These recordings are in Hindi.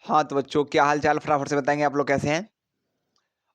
हाँ, तो बच्चों क्या हाल-चाल फटाफट से बताएँगे आप लोग कैसे हैं?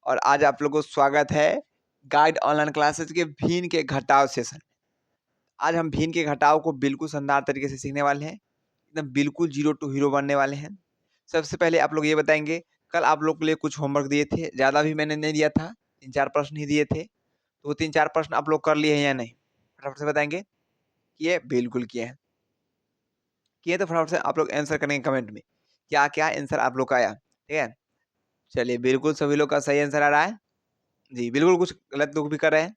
और आज आप लोगों को स्वागत है गाइड ऑनलाइन क्लासेस के भिन्न के घटाव सेशन। आज हम भिन्न के घटाव को बिल्कुल शानदार तरीके से सीखने वाले हैं। एकदम बिल्कुल ज़ीरो टू हीरो बनने वाले हैं। सबसे पहले आप लोग ये बताएँगे, कल आप लोग के लिए कुछ होमवर्क दिए थे, ज़्यादा भी मैंने नहीं दिया था, 3-4 प्रश्न ही दिए थे। तो वो 3-4 प्रश्न आप लोग कर लिए हैं या नहीं? फटाफट से बताएँगे? किए? बिल्कुल किए हैं। किए तो फटाफट से आप लोग आंसर करेंगे कमेंट में। क्या-क्या आंसर आप लोग का आया? ठीक है? चलिए बिल्कुल सभी लोग का सही आंसर आ रहा है। जी, बिल्कुल कुछ गलत लोग भी कर रहे हैं,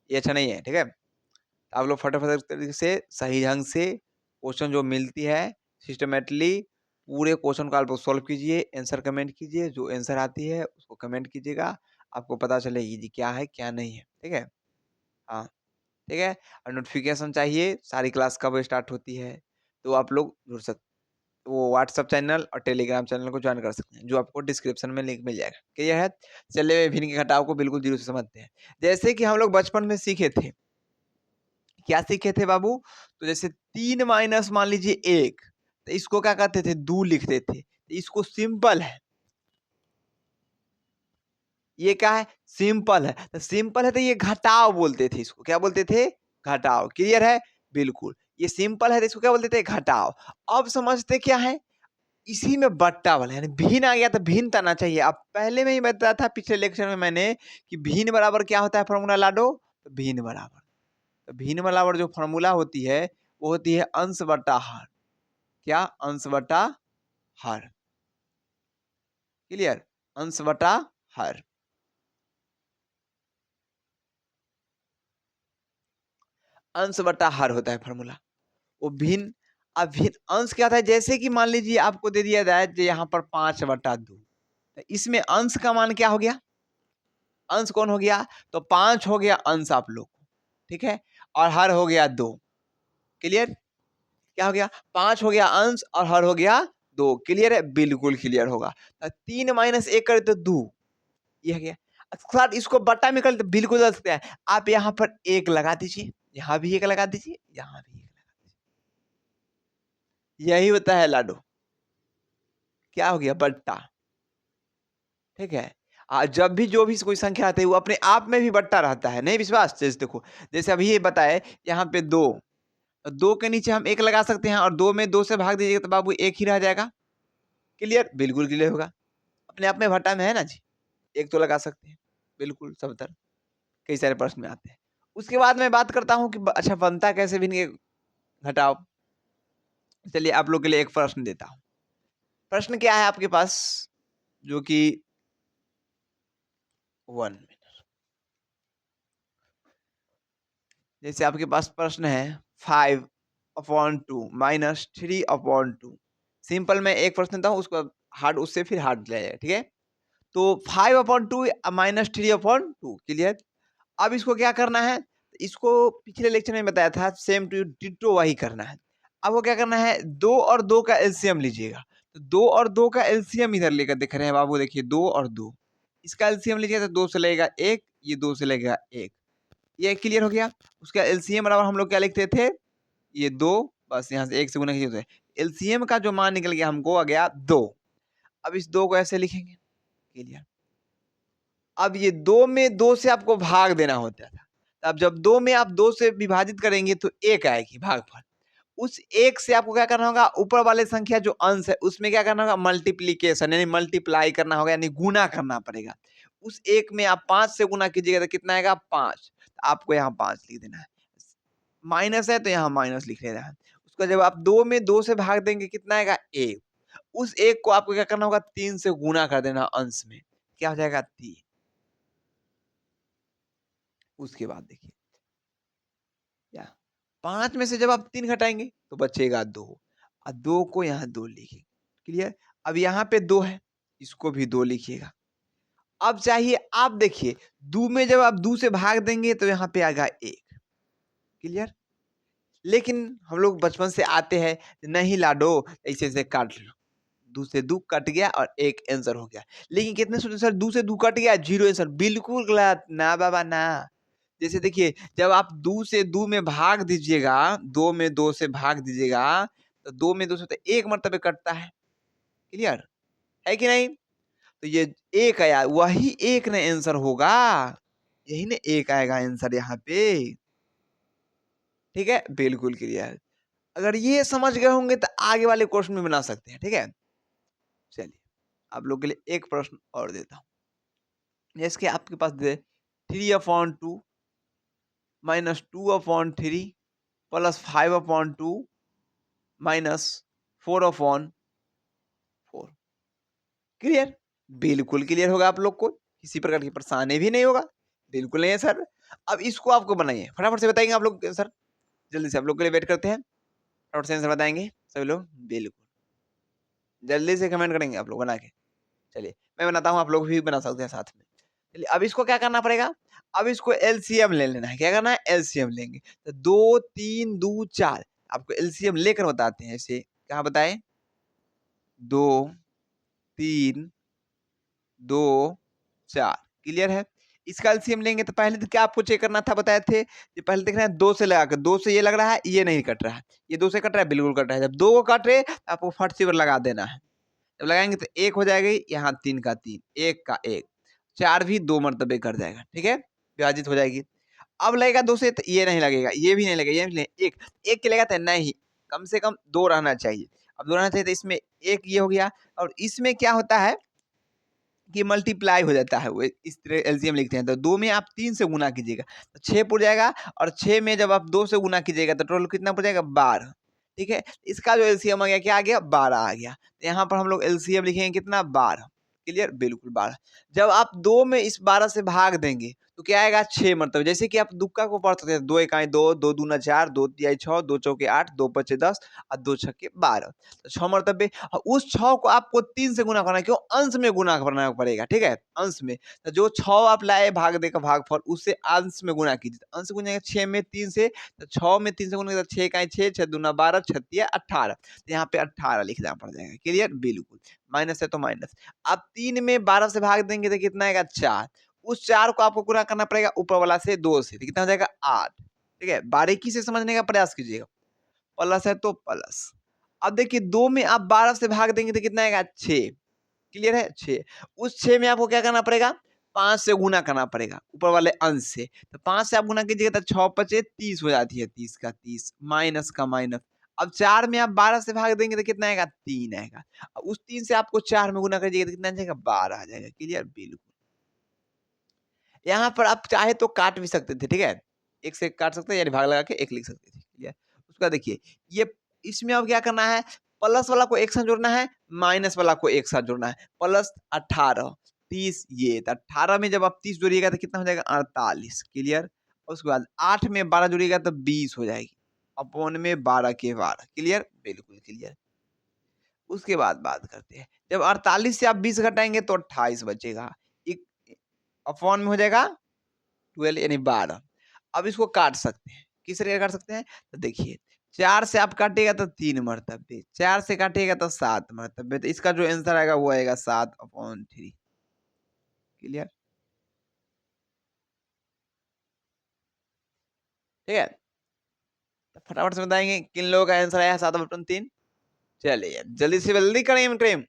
ये अच्छा नहीं है, ठीक है? आप लोग फटाफट तरीके से सही ढंग से क्वेश्चन जो मिलती है सिस्टमैटिकली पूरे क्वेश्चन को आप लोग सॉल्व कीजिए, आंसर कमेंट कीजिए, जो आंसर आती है उसको कमेंट कीजिएगा, आपको पता चलेगी जी क्या है, क्या नहीं है, ठीक है? हाँ, ठीक है? और नोटिफ़िकेशन चाहिए, सारी क्लास कब स्टार्ट होती है, तो आप लोग जुड़ सकते वो व्हाट्सएप चैनल और टेलीग्राम चैनल को जॉइन कर सकते हैं, जो आपको डिस्क्रिप्शन में लिंक मिल जाएगा। क्लियर है? चलिए भिन्न के घटाव को बिल्कुल ज़ीरो से समझते हैं। जैसे कि हम लोग बचपन में सीखे थे, क्या सीखे थे बाबू? तो जैसे 3 माइनस मान लीजिए 1 तो इसको क्या कहते थे? 2 लिखते थे। तो इसको सिंपल है। ये क्या है? सिंपल है। तो सिंपल है तो ये घटाव बोलते थे इसको। क्या बोलते थे? घटाव। क्लियर है? बिल्कुल। ये सिंपल है तो इसको क्या बोलते थे? घटाव। अब समझते क्या है? इसी में बट्टा वाला यानी भिन्न आ गया तो भिन्न आना चाहिए। अब पहले में ही बताया था पिछले लेक्चर में मैंने कि भिन्न बराबर क्या होता है फॉर्मूला लाडो? तो भिन्न बराबर। तो भिन्न बराबर जो फॉर्मूला होती है वो होती है अंश बटा हर। क्या? अंश बटा हर। क्लियर? अंश बटा हर। अंश बटा हर होता है फॉर्मूला। वो भिन्न अब भिन्न अंश क्या था जैसे कि मान लीजिए आपको दे दिया जाए जो यहाँ पर 5/2 तो इसमें अंश का मान क्या हो गया? अंश कौन हो गया? तो 5 हो गया अंश आप लोग को, ठीक है? और हर हो गया 2। क्लियर? क्या हो गया? 5 हो गया अंश और हर हो गया 2। क्लियर है? बिल्कुल क्लियर होगा। 3 माइनस 1 करें तो 2 ये हो गया। सर इसको बट्टा में कर तो बिल्कुल कर सकते हैं। आप यहाँ पर 1 लगा दीजिए, यहाँ भी 1 लगा दीजिए, यहाँ भी 1 लगा दीजिए। यही होता है लाडो। क्या हो गया? बट्टा। ठीक है? जब भी जो भी कोई संख्या आती है वो अपने आप में भी बट्टा रहता है। नहीं विश्वास? जैसे देखो, जैसे अभी ये बताए यहाँ पे 2 2 के नीचे हम 1 लगा सकते हैं और 2 में 2 से भाग दीजिएगा तो बाबू 1 ही रह जाएगा। क्लियर? बिल्कुल क्लियर होगा। अपने आप में भट्टा में है ना जी? 1 तो लगा सकते हैं। बिल्कुल सब तरह कई सारे प्रश्न में आते हैं। उसके बाद मैं बात करता हूँ कि ब अच्छा बनता कैसे भिन्न के घटाव? चलिए आप लोग के लिए एक प्रश्न देता हूँ। प्रश्न क्या है आपके पास? जो कि 1 जैसे आपके पास प्रश्न है 5/2 माइनस 3/2 सिंपल मैं एक प्रश्न देता हूँ उसको हार्ड उससे फिर हार्ड लिया जाएगा ठीक है तो 5/2 माइनस 3/2 क्लियर अब इसको क्या करना है इसको पिछले लेक्चर में बताया था सेम टू डिट्टो वही करना है अब वो क्या करना है 2 और 2 का एलसीएम लीजिएगा तो 2 और 2 का एलसीएम इधर लेकर देख रहे हैं बाबू देखिए 2 और 2 इसका एलसीएम लीजिएगा तो 2 से लगेगा 1 ये 2 से लगेगा 1 ये क्लियर हो गया उसका एलसीएम बराबर हम लोग क्या लिखते थे ये 2 बस यहाँ से 1 से गुना कीजिए तो एलसीएम का जो मान निकल गया हमको आ गया 2 अब इस 2 को ऐसे लिखेंगे क्लियर अब ये 2 में 2 से आपको भाग देना होता था अब जब 2 में आप 2 से विभाजित करेंगे तो 1 आएगी भागफल उस 1 से आपको क्या करना होगा ऊपर वाले संख्या जो अंश है उसमें क्या करना होगा मल्टीप्लीकेशन यानी मल्टीप्लाई करना होगा यानी गुना करना पड़ेगा उस 1 में आप 5 से गुना कीजिएगा तो कितना आएगा 5 आपको यहाँ 5 लिख देना है माइनस है तो यहाँ माइनस लिख लेना है उसका जब आप 2 में 2 से भाग देंगे कितना आएगा 1 उस 1 को आपको क्या करना होगा 3 से गुना कर देना अंश में क्या हो जाएगा 3 उसके बाद देखिए क्या 5 में से जब आप 3 घटाएंगे तो बचेगा 2 और 2 को यहाँ 2 लिखिए क्लियर अब यहाँ पे 2 है इसको भी 2 लिखिएगा अब चाहिए आप देखिए 2 में जब आप 2 से भाग देंगे तो यहाँ पे आएगा 1 क्लियर लेकिन हम लोग बचपन से आते हैं नहीं लाडो ऐसे ऐसे काट लो 2 से 2 कट गया और 1 आंसर हो गया लेकिन कितने सोचे सर 2 से 2 कट गया 0 आंसर बिल्कुल गलत ना बाबा ना जैसे देखिए जब आप 2 से 2 में भाग दीजिएगा 2 में 2 से भाग दीजिएगा तो 2 में 2 से तो 1 मरतबे कटता है क्लियर है कि नहीं? तो ये एक आया, वही एक ना आंसर होगा, यही ना एक आएगा आंसर यहाँ पे। ठीक है, बिल्कुल क्लियर। अगर ये समझ गए होंगे तो आगे वाले क्वेश्चन में बना सकते हैं। ठीक है, चलिए आप लोग के लिए एक प्रश्न और देता हूँ। जैसे कि आपके पास दे 3/2 -2/3 +5/2 -4/4। क्लियर? बिल्कुल क्लियर होगा आप लोग को, किसी प्रकार की परेशानी भी नहीं होगा। बिल्कुल नहीं है सर। अब इसको आपको बनाइए, फटाफट से बताएंगे आप लोग सर, जल्दी से आप लोग के लिए वेट करते हैं। फटाफट से आंसर बताएंगे सभी लोग, बिल्कुल जल्दी से कमेंट करेंगे आप लोग बना के। चलिए मैं बनाता हूँ, आप लोग भी बना सकते हैं साथ में। चलिए अब इसको क्या करना पड़ेगा, अब इसको एलसीएम ले लेना है। क्या करना है, एलसीएम लेंगे। तो 2 3 2 4 आपको एलसीएम लेकर बताते हैं। ऐसे क्या बताएं, 2 3 2 4। क्लियर है? इसका एलसीएम लेंगे तो पहले तो क्या आपको चेक करना था, बताए थे कि पहले देख रहे हैं 2 से लगाकर, 2 से ये लग रहा है, ये नहीं कट रहा है, ये 2 से कट रहा है, बिल्कुल कट रहा है। जब 2 को काट रहे तो आपको फट से लगा देना है। जब लगाएंगे तो 1 हो जाएगा, यहाँ 3 का 3, 1 का 1, 4 भी 2 मरतबे कर जाएगा। ठीक है, विभाजित हो जाएगी। अब लगेगा 2 से तो ये नहीं लगेगा, ये भी नहीं लगेगा, ये नहीं, 1 के लगेगा तो नहीं, कम से कम 2 रहना चाहिए। अब 2 रहना चाहिए तो इसमें 1 ये हो गया, और इसमें क्या होता है कि मल्टीप्लाई हो जाता है, वो इस तरह एलसीएम लिखते हैं। तो 2 में आप 3 से गुना कीजिएगा तो 6 पुर जाएगा, और 6 में जब आप 2 से गुना कीजिएगा तो टोटल कितना पुर जाएगा, 12। ठीक है, इसका जो एलसीएम आ गया, क्या आ गया, 12 आ गया। तो यहाँ पर हम लोग एलसीएम लिखेंगे कितना, 12। क्लियर, बिल्कुल 12। जब आप 2 में इस 12 से भाग देंगे तो क्या आएगा, 6 मतलब, जैसे कि आप तुक्का को पढ़ सकते हैं, 2 एकाई 2, 2 दूना 4, 2 तिहाई 6, 2 चौके 8, 2 पचे 10 और 2 छक्के 12। तो 6 मरतबे, और उस 6 को आपको 3 से गुना करना है, क्यों, अंश में गुना करना पड़ेगा। ठीक है, अंश में, तो जो 6 आप लाए भाग देकर भागफल, उससे अंश में गुना कीजिए। तो अंश गुना 6 में 3 से, तो 6 में 3 से गुना किया, 6 इकाई 6, 6 दूना 12, 6 तिया 18। तो यहाँ पे 18 लिखना पड़ जाएगा। क्लियर, बिल्कुल। माइनस है तो माइनस। आप 3 में 12 से भाग देंगे तो कितना आएगा, 4। उस 4 को आपको गुना करना पड़ेगा ऊपर वाला से 2 से, तो कितना हो जाएगा, 8। ठीक है, बारीकी से समझने का प्रयास कीजिएगा। प्लस है तो प्लस। अब देखिए 2 में आप 12 से भाग देंगे तो कितना आएगा, 6। क्लियर है, 6। उस 6 में आपको क्या करना पड़ेगा, 5 से गुना करना पड़ेगा ऊपर वाले अंश से। तो 5 से आप गुना कीजिएगा तो 6 पचे 30 हो जाती है, 30 का 30, माइनस का माइनस। अब 4 में आप 12 से भाग देंगे तो कितना आएगा, 3 आएगा। उस 3 से आपको 4 में गुना करिएगा तो कितना आ जाएगा, 12 आ जाएगा। क्लियर, बिल्कुल। यहाँ पर आप चाहे तो काट भी सकते थे। ठीक है, 1 से काट सकते हैं, यानी भाग लगा के 1 लिख सकते थे। क्लियर, उसका देखिए ये, इसमें अब क्या करना है, प्लस वाला को एक साथ जोड़ना है, माइनस वाला को एक साथ जोड़ना है। प्लस 18 30, ये तो 18 में जब आप 30 जोड़िएगा तो कितना हो जाएगा, 48। क्लियर, उसके बाद 8 में 12 जोड़िएगा तो 20 हो जाएगी, अपॉन में 12 के 12। क्लियर, बिल्कुल क्लियर। उसके बाद बात करते हैं, जब 48 से आप 20 घटाएंगे तो 28 बचेगा, एक अपॉन में हो जाएगा 12 यानी 12। अब इसको काट सकते हैं, किस तरीके से काट सकते हैं, तो देखिए 4 से आप काटिएगा तो 3 मरतबे, 4 से काटिएगा तो 7 मरतबे, तो इसका जो आंसर आएगा वो आएगा 7/3। क्लियर, ठीक है, तो फटाफट से बताएंगे किन लोगों का आंसर आया 7/3। चलिए जल्दी से जल्दी करेंगे करें,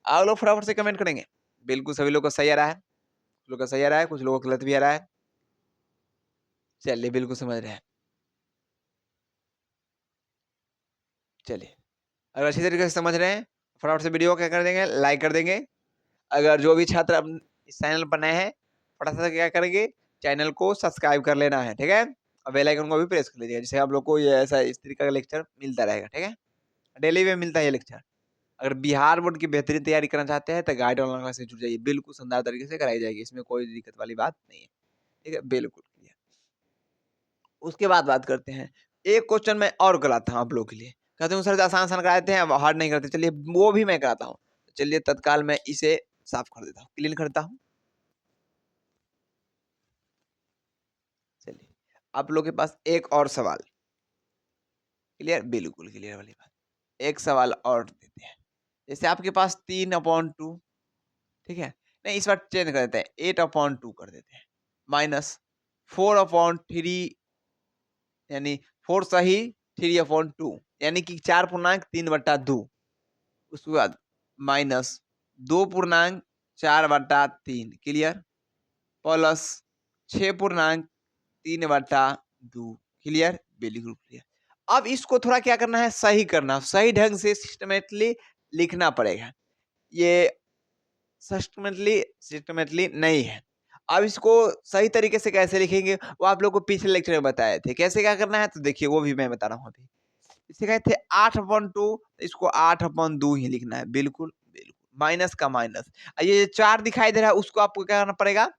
आप लोग फटाफट से कमेंट करेंगे। बिल्कुल सभी लोग का सही आ रहा है, कुछ लोग का सही आ रहा है, कुछ लोगों का गलत भी आ रहा है। चलिए बिल्कुल समझ रहे हैं। चलिए अगर अच्छी तरीके से समझ रहे हैं, फटाफट से वीडियो को क्या कर देंगे, लाइक कर देंगे। अगर जो भी छात्र अब इस चैनल पर नए हैं, फटाफट से क्या करेंगे, चैनल को सब्सक्राइब कर लेना है। ठीक है, और बेल आइकन को भी प्रेस कर लीजिएगा, जिससे आप लोग को ये ऐसा इस तरीके का लेक्चर मिलता रहेगा। ठीक है, डेली में मिलता है ये लेक्चर। अगर बिहार बोर्ड की बेहतरीन तैयारी करना चाहते हैं तो गाइड ऑनलाइन क्लास से जुड़ जाइए, बिल्कुल शानदार तरीके से कराई जाएगी, इसमें कोई दिक्कत वाली बात नहीं है। ठीक है, बिल्कुल क्लियर। उसके बाद बात करते हैं, एक क्वेश्चन मैं और कराता हूँ आप लोग के लिए। कहते हैं सर आसान आसान कराते हैं, अब हार्ड नहीं करते, चलिए वो भी मैं कराता हूँ। चलिए तत्काल मैं इसे साफ कर देता हूँ, क्लीन करता हूँ। चलिए आप लोग के पास एक और सवाल, क्लियर, बिल्कुल क्लियर वाली बात। एक सवाल और देते हैं, जैसे आपके पास 3/2, ठीक है, नहीं इस बार चेंज कर देते हैं, 8/2 कर देते हैं, माइनस 4/3, यानी 4 सही 3/2, यानी कि 4 पूर्णांक 3/2। उसके बाद माइनस 2.4/3 क्लियर प्लस 6.3/2 क्लियर बिल्कुल क्लियर। अब इसको थोड़ा क्या करना है, सही करना, सही ढंग से सिस्टमेटिकली लिखना पड़ेगा। ये सिस्टमेटिकली नहीं है। अब इसको सही तरीके से कैसे लिखेंगे वो आप लोग को पिछले लेक्चर में बताए थे। कैसे क्या करना है तो देखिए वो भी मैं बता रहा हूँ अभी। इसे कहते थे 8/2, इसको 8/2 ही लिखना है। बिल्कुल बिल्कुल माइनस का माइनस। ये 4 दिखाई दे रहा है उसको आपको क्या करना पड़ेगा, तो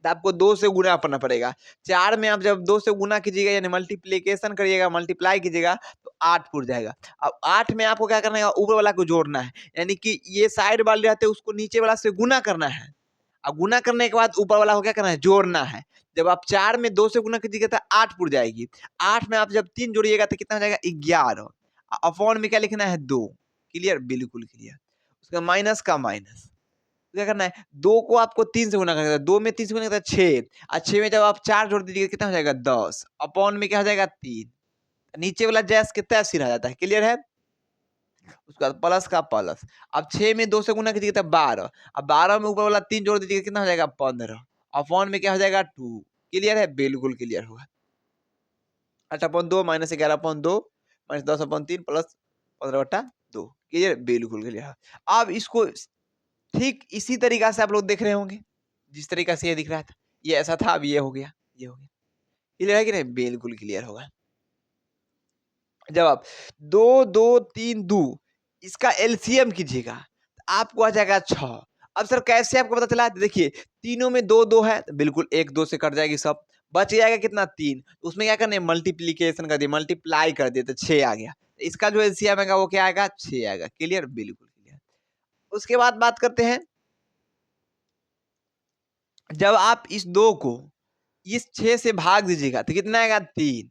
आपको 2 से गुना करना पड़ेगा। 4 में आप जब 2 से गुना कीजिएगा यानी मल्टीप्लिकेशन करिएगा, मल्टीप्लाई कीजिएगा तो 8 फुट जाएगा। अब 8 में आपको क्या करना है, ऊपर वाला को जोड़ना है, यानी कि ये साइड वाले रहते हैं उसको नीचे वाला से गुना करना है। अब गुना करने के बाद ऊपर वाला को क्या करना है, जोड़ना है। जब आप 4 में 2 से गुना कीजिएगा तो 8 फुट जाएगी। 8 में आप जब 3 जोड़िएगा तो कितना हो जाएगा 11। अपॉन में क्या लिखना है 2 क्लियर बिल्कुल क्लियर। उसका माइनस का माइनस क्या करना है, 2 को आपको 3 से गुना करना है, 2 में 3 से गुना करता है 6 और 6 में जब आप 4 जोड़ दीजिएगा कितना हो जाएगा 10 अपॉन में क्या हो जाएगा 3। नीचे वाला जैस कितना सी रह जाता है क्लियर है। उसका प्लस का प्लस। अब 6 में 2 से गुना कीजिएगा तो 12, अब 12 में ऊपर वाला 3 जोड़ दीजिएगा कितना हो जाएगा 15 अपॉन में क्या हो जाएगा 2 क्लियर है बिल्कुल क्लियर होगा। 8/2 माइनस 11/2 माइनस 10/3 प्लस 15/2 क्लियर बिल्कुल क्लियर। अब इसको ठीक इसी तरीका से आप लोग देख रहे होंगे जिस तरीका से ये दिख रहा था, ये ऐसा था, अब ये हो गया, ये हो गया। क्लियर है कि नहीं बिल्कुल क्लियर होगा। जब आप 2 2 3 2 इसका एलसीएम कीजिएगा तो आपको आ जाएगा 6। अब सर कैसे आपको पता चला, देखिए तीनों में 2 2 है तो बिल्कुल 1 2 से कट जाएगी सब, बच जाएगा कितना 3। उसमें क्या करना है, मल्टीप्लीकेशन कर दिए, मल्टीप्लाई कर दिए तो 6 आ गया। इसका जो एलसीएम आएगा वो क्या आएगा 6 आएगा क्लियर बिल्कुल क्लियर। उसके बाद बात करते हैं, जब आप इस 2 को इस 6 से भाग दीजिएगा तो कितना आएगा 3,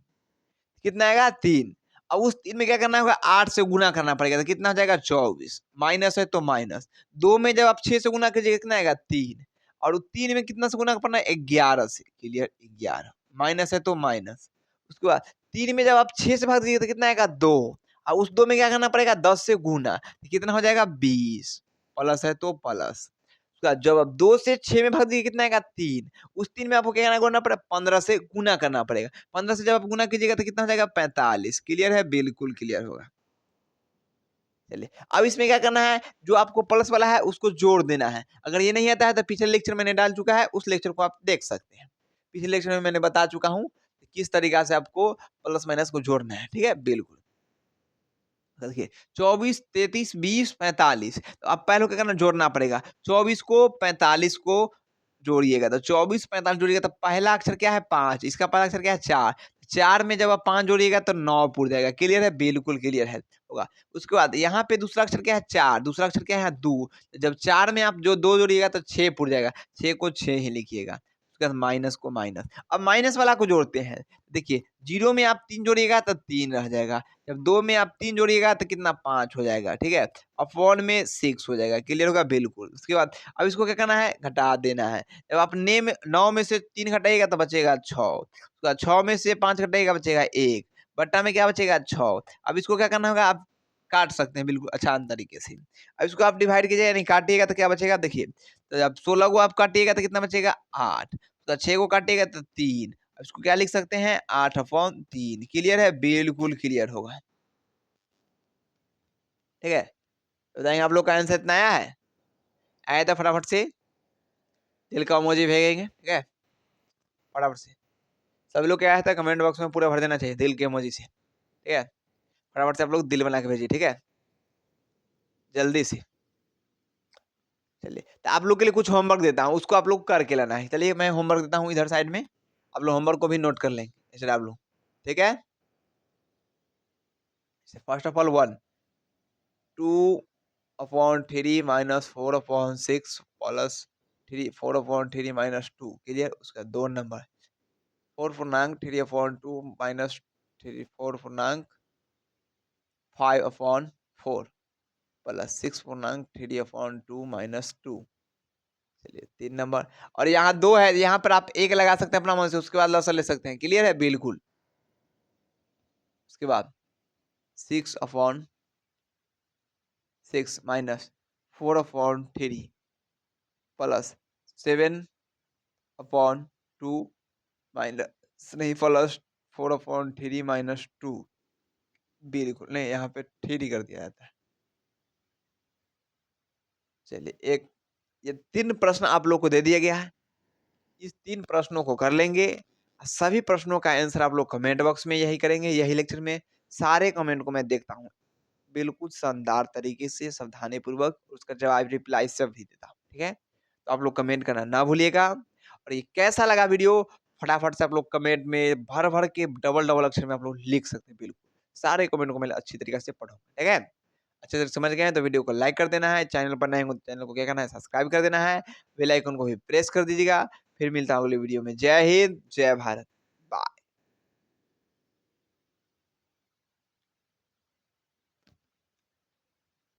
कितना आएगा 3। अब उस 3 में क्या करना होगा 8 से गुना करना पड़ेगा तो कितना हो जाएगा 24, माइनस है तो माइनस। 2 में जब आप 6 से गुना कीजिएगा कितना आएगा 3 और 3 में कितना से गुना करना है 11 से क्लियर 11, माइनस है तो माइनस। उसके बाद 3 में जब आप 6 से भाग दीजिएगा तो कितना आएगा 2 और उस 2 में क्या करना पड़ेगा 10 से गुना तो कितना हो जाएगा 20, प्लस है तो प्लस। जब आप 2 से 6 में भाग दीजिए कितना आएगा 3, उस 3 में आपको क्या करना पड़ेगा 15 से गुना करना पड़ेगा। 15 से जब आप गुना कीजिएगा तो कितना हो जाएगा 45 क्लियर है बिल्कुल क्लियर होगा। चलिए अब इसमें क्या करना है, जो आपको प्लस वाला है उसको जोड़ देना है। अगर ये नहीं आता है तो पिछले लेक्चर मैंने डाल चुका है, उस लेक्चर को आप देख सकते हैं। पिछले लेक्चर में मैंने बता चुका हूँ किस तरीका से आपको प्लस माइनस को जोड़ना है, ठीक है बिल्कुल। देखिए 24 33 20 45 तो अब पहले क्या करना जोड़ना पड़ेगा, 24 को 45 को जोड़िएगा तो 24 45 जोड़िएगा तो पहला अक्षर क्या है 5, इसका पहला अक्षर क्या है 4, 4 में जब आप 5 जोड़िएगा तो 9 पूर जाएगा क्लियर है बिल्कुल क्लियर है होगा। उसके बाद यहाँ पे दूसरा अक्षर क्या है 4, दूसरा अक्षर क्या है 2, जब 4 में आप जो 2 जोड़िएगा तो 6 पूर जाएगा, 6 को 6 ही लिखिएगा। उसके बाद माइनस को माइनस, अब माइनस वाला को जोड़ते हैं। देखिए 0 में आप 3 जोड़िएगा तो 3 रह जाएगा, जब 2 में आप 3 जोड़िएगा तो कितना 5 हो जाएगा, ठीक है। अपॉन में 6 हो जाएगा क्लियर होगा बिल्कुल। उसके बाद अब इसको क्या करना है घटा देना है। जब आप 9 में से 3 घटाइएगा तो बचेगा 6, उसके बाद 6 में से 5 घटाइएगा बचेगा 1, बट्टा में क्या बचेगा 6। अब इसको क्या करना होगा, आप काट सकते हैं बिल्कुल आसान तरीके से। अब इसको आप डिवाइड कीजिएगा यानी काटिएगा तो क्या बचेगा, देखिए तो जब 16 को आप काटिएगा तो कितना बचेगा 8, तो 6 को काटिएगा तो 3, इसको क्या लिख सकते हैं 8/3 क्लियर है बिल्कुल क्लियर होगा, ठीक है। तो बताएंगे आप लोग का आंसर इतना आया है, आया था फटाफट से दिल का इमोजी भेजेंगे, ठीक है फटाफट से। सभी लोग क्या आया था कमेंट बॉक्स में पूरा भर देना चाहिए दिल के इमोजी से, ठीक है। फटाफट से आप लोग दिल बना के भेजिए, ठीक है जल्दी से। चलिए तो आप लोग के लिए कुछ होमवर्क देता हूँ, उसको आप लोग करके लाना है। चलिए मैं होमवर्क देता हूँ इधर साइड में, आप लोग होमवर्क को भी नोट कर लेंगे ऐसे आप लोग, ठीक है। First of all 1 2/3 minus 4/6 plus 4/3 minus 2 clear. उसका 2 नंबर 4/3/2 माइनस 4/5/4 प्लस 6/3/2 माइनस 2। चलिए 3 नंबर, और यहाँ 2 है, यहाँ पर आप 1 लगा सकते हैं अपना मन से, उसके बाद लॉसर ले सकते हैं क्लियर है बिल्कुल। उसके बाद 6/6 6 माइनस 4/3 प्लस 7/2 माइनस नहीं प्लस 4/3 माइनस 2 बिल्कुल नहीं, यहाँ पे 3 कर दिया जाता है। चलिए एक ये 3 प्रश्न आप लोग को दे दिया गया है। इस 3 प्रश्नों को कर लेंगे। सभी प्रश्नों का आंसर आप लोग कमेंट बॉक्स में यही करेंगे, यही लेक्चर में। सारे कमेंट को मैं देखता हूँ। बिल्कुल शानदार तरीके से सावधानीपूर्वक उसका जवाब रिप्लाई सब भी देता हूँ, ठीक है? तो आप लोग कमेंट करना ना भूलिएगा और ये कैसा लगा वीडियो फटाफट से आप लोग कमेंट में भर-भर के डबल-डबल अक्षर में आप लोग लिख सकते हैं बिल्कुल। सारे कमेंट को मैं अच्छी तरीके से पढ़ूँगा, ठीक है? अच्छे से समझ गए हैं तो वीडियो को लाइक कर देना है, चैनल पर नए हो तो चैनल को क्या करना है सब्सक्राइब कर देना है, बेल आइकन को भी प्रेस कर दीजिएगा। फिर मिलता हूँ अगले वीडियो में। जय हिंद, जय भारत।